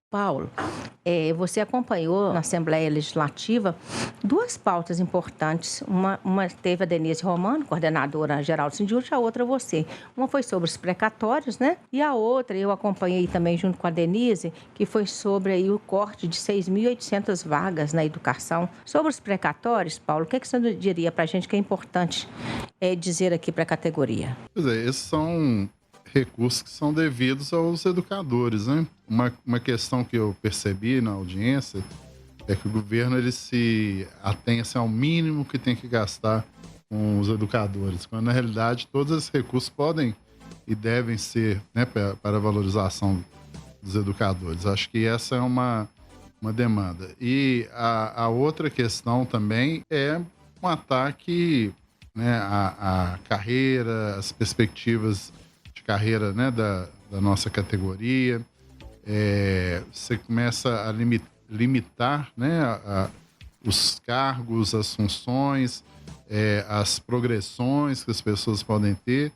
Paulo, você acompanhou na Assembleia Legislativa duas pautas importantes. Uma teve a Denise Romano, coordenadora geral do Sindicute, a outra você. Uma foi sobre os precatórios, né? E a outra, eu acompanhei também junto com a Denise, que foi sobre aí o corte de 6.800 vagas na educação. Sobre os precatórios, Paulo, o que você diria para a gente que é importante dizer aqui para a categoria? Pois é, esses são recursos que são devidos aos educadores, né? Uma questão que eu percebi na audiência é que o governo ele se atém assim, ao mínimo que tem que gastar com os educadores, quando na realidade todos esses recursos podem e devem ser, né, para a valorização dos educadores. Acho que essa é uma demanda. E a outra questão também é um ataque, né, à carreira, às perspectivas de carreira, né, da nossa categoria. Você começa a limitar, né, os cargos, as funções, as progressões que as pessoas podem ter.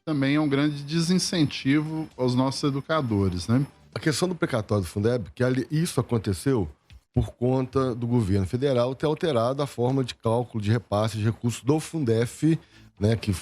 Também é um grande desincentivo aos nossos educadores, né? A questão do precatório do Fundeb, que isso aconteceu por conta do governo federal ter alterado a forma de cálculo de repasse de recursos do Fundef, né, que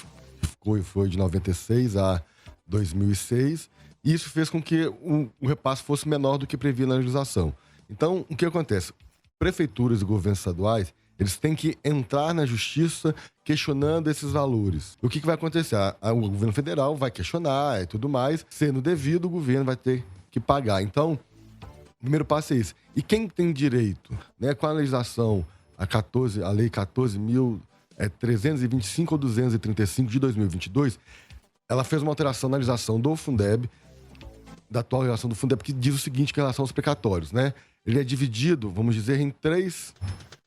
foi de 96 a 2006, e isso fez com que o repasse fosse menor do que previa na legislação. Então, o que acontece? Prefeituras e governos estaduais, eles têm que entrar na justiça questionando esses valores. O que vai acontecer? O governo federal vai questionar e tudo mais, sendo devido, o governo vai ter que pagar. Então, o primeiro passo é esse. E quem tem direito, né, com a legislação, a Lei 14.325 ou 235 de 2022, ela fez uma alteração na legislação do Fundeb, da atual legislação do Fundeb, que diz o seguinte com relação aos precatórios, né? Ele é dividido, vamos dizer, em 3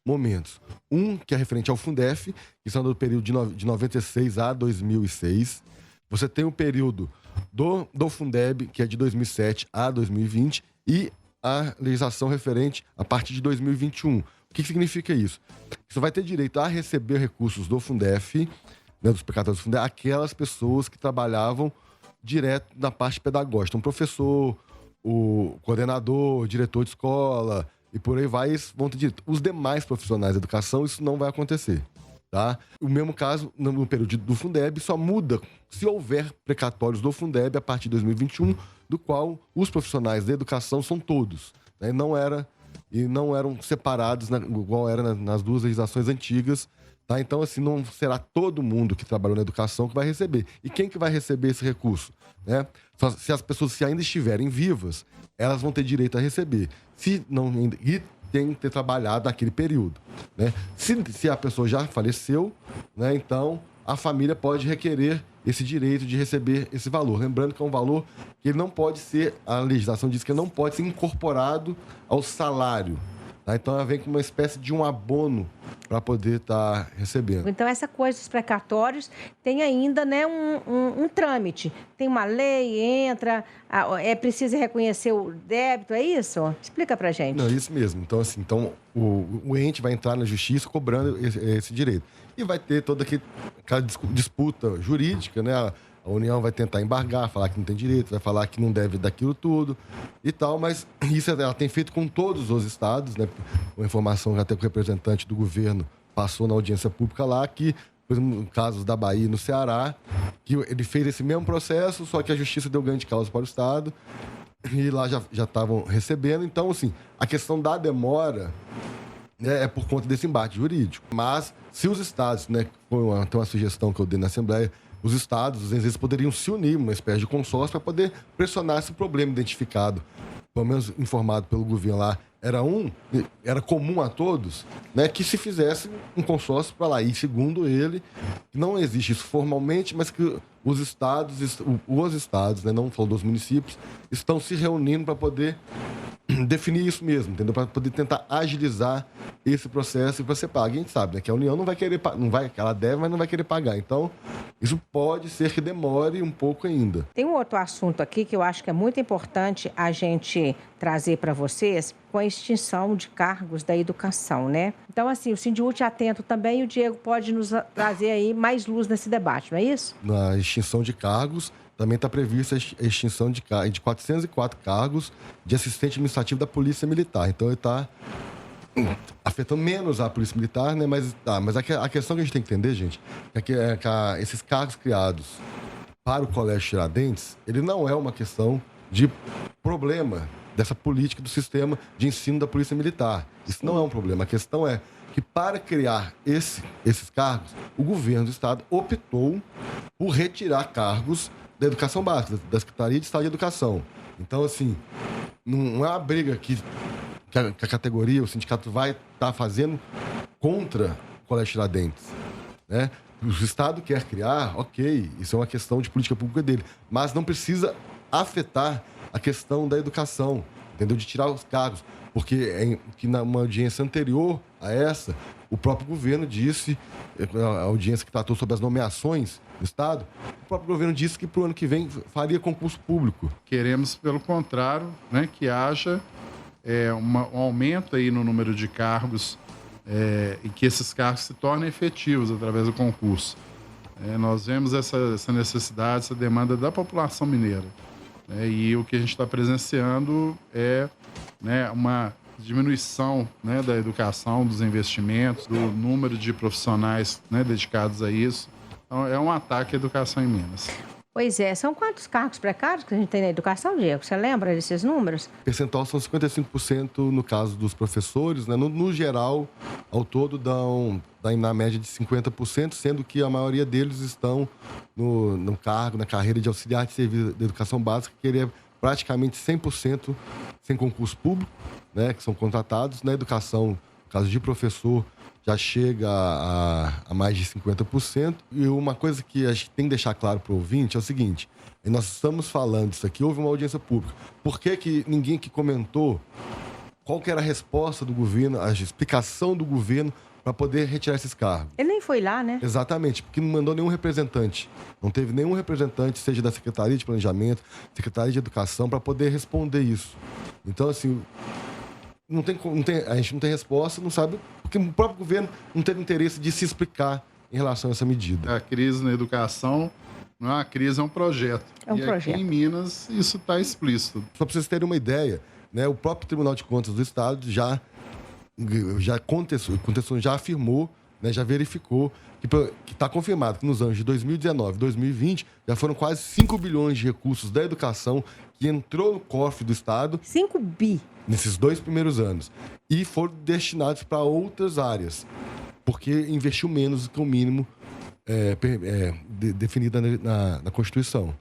momentos. Um, que é referente ao Fundef, que são do período de 96 a 2006. Você tem o período do Fundeb, que é de 2007 a 2020, e a legislação referente a partir de 2021. O que significa isso? Você vai ter direito a receber recursos do Fundef, né, dos precatórios do Fundef, aquelas pessoas que trabalhavam direto na parte pedagógica. Então, o professor, o coordenador, o diretor de escola e por aí vai, eles vão ter direito. Os demais profissionais da educação, isso não vai acontecer. Tá? O mesmo caso no período do Fundeb, só muda se houver precatórios do Fundeb a partir de 2021, do qual os profissionais da educação são todos, né? Não eram separados, igual era nas duas legislações antigas. Tá? Então, assim, não será todo mundo que trabalhou na educação que vai receber. E quem que vai receber esse recurso? Né? Se as pessoas se ainda estiverem vivas, elas vão ter direito a receber. Se não, e tem que ter trabalhado naquele período. Né? Se a pessoa já faleceu, né, então a família pode requerer esse direito de receber esse valor. Lembrando que é um valor que ele não pode ser, a legislação diz que ele não pode ser incorporado ao salário. Tá? Então ela vem com uma espécie de um abono para poder estar recebendo. Então, essa coisa dos precatórios tem ainda, né, um trâmite. Tem uma lei, entra, é preciso reconhecer o débito, é isso? Explica pra gente. Não, isso mesmo. Então, assim, o ente vai entrar na justiça cobrando esse direito. E vai ter toda aquela disputa jurídica, né? A União vai tentar embargar, falar que não tem direito, vai falar que não deve daquilo tudo e tal, mas isso ela tem feito com todos os estados, né? Uma informação que até o representante do governo passou na audiência pública lá, que, por exemplo, no caso da Bahia e no Ceará, que ele fez esse mesmo processo, só que a justiça deu ganho de causa para o estado e lá já estavam recebendo. Então, assim, a questão da demora, né, é por conta desse embate jurídico. Mas se os estados, né, tem uma sugestão que eu dei na Assembleia, os estados, às vezes, poderiam se unir, uma espécie de consórcio, para poder pressionar esse problema identificado, pelo menos informado pelo governo lá, era comum a todos, né, que se fizesse um consórcio para lá. E, segundo ele, não existe isso formalmente, mas que os estados, né, não falou dos municípios, estão se reunindo para poder definir isso mesmo, entendeu? Para poder tentar agilizar esse processo e para ser pago. A gente sabe, né, que a União não vai querer, ela deve, mas não vai querer pagar. Então, isso pode ser que demore um pouco ainda. Tem um outro assunto aqui que eu acho que é muito importante a gente trazer para vocês, com a extinção de cargos da educação, né? Então, assim, o Sindiúti atento também, e o Diego pode nos trazer aí mais luz nesse debate, não é isso? Na extinção de cargos, também está prevista a extinção de 404 cargos de assistente administrativo da Polícia Militar. Então, ele está afetando menos a Polícia Militar, né? Mas a questão que a gente tem que entender, gente, é que esses cargos criados para o Colégio Tiradentes, ele não é uma questão de problema dessa política do sistema de ensino da Polícia Militar. Isso não é um problema. A questão é que, para criar esses cargos, o governo do Estado optou por retirar cargos da educação básica, da Secretaria de Estado de Educação. Então, assim, não é uma briga que a categoria, o sindicato vai estar fazendo contra o Colégio Tiradentes, né? O Estado quer criar, ok, isso é uma questão de política pública dele, mas não precisa afetar a questão da educação, entendeu? De tirar os cargos, porque numa audiência anterior a essa, o próprio governo disse, a audiência que tratou sobre as nomeações do Estado, o próprio governo disse que para o ano que vem faria concurso público. Queremos, pelo contrário, né, que haja um aumento aí no número de cargos e que esses cargos se tornem efetivos através do concurso. Nós vemos essa necessidade, essa demanda da população mineira. E o que a gente está presenciando é, né, uma diminuição, né, da educação, dos investimentos, do número de profissionais, né, dedicados a isso. Então, é um ataque à educação em Minas. Pois é, são quantos cargos precários que a gente tem na educação, Diego? Você lembra desses números? O percentual são 55% no caso dos professores, né? No geral, ao todo, dão na média de 50%, sendo que a maioria deles estão no cargo, na carreira de auxiliar de serviço de educação básica, que ele é praticamente 100% sem concurso público, né? Que são contratados. Na educação, no caso de professor, já chega a mais de 50%. E uma coisa que a gente tem que deixar claro para o ouvinte é o seguinte: nós estamos falando disso aqui, houve uma audiência pública. Por que ninguém que comentou qual que era a resposta do governo, a explicação do governo para poder retirar esses cargos? Ele nem foi lá, né? Exatamente, porque não mandou nenhum representante. Não teve nenhum representante, seja da Secretaria de Planejamento, Secretaria de Educação, para poder responder isso. Então, assim, a gente não tem resposta, não sabe, porque o próprio governo não teve interesse de se explicar em relação a essa medida. A crise na educação não é uma crise, é um projeto. É um projeto. Aqui em Minas, isso está explícito. Só para vocês terem uma ideia, né, o próprio Tribunal de Contas do Estado já afirmou, né, já verificou que está confirmado que nos anos de 2019 e 2020 já foram quase 5 bilhões de recursos da educação que entrou no cofre do Estado. 5 bi. Nesses 2 primeiros anos. E foram destinados para outras áreas, porque investiu menos do que o mínimo definido na Constituição.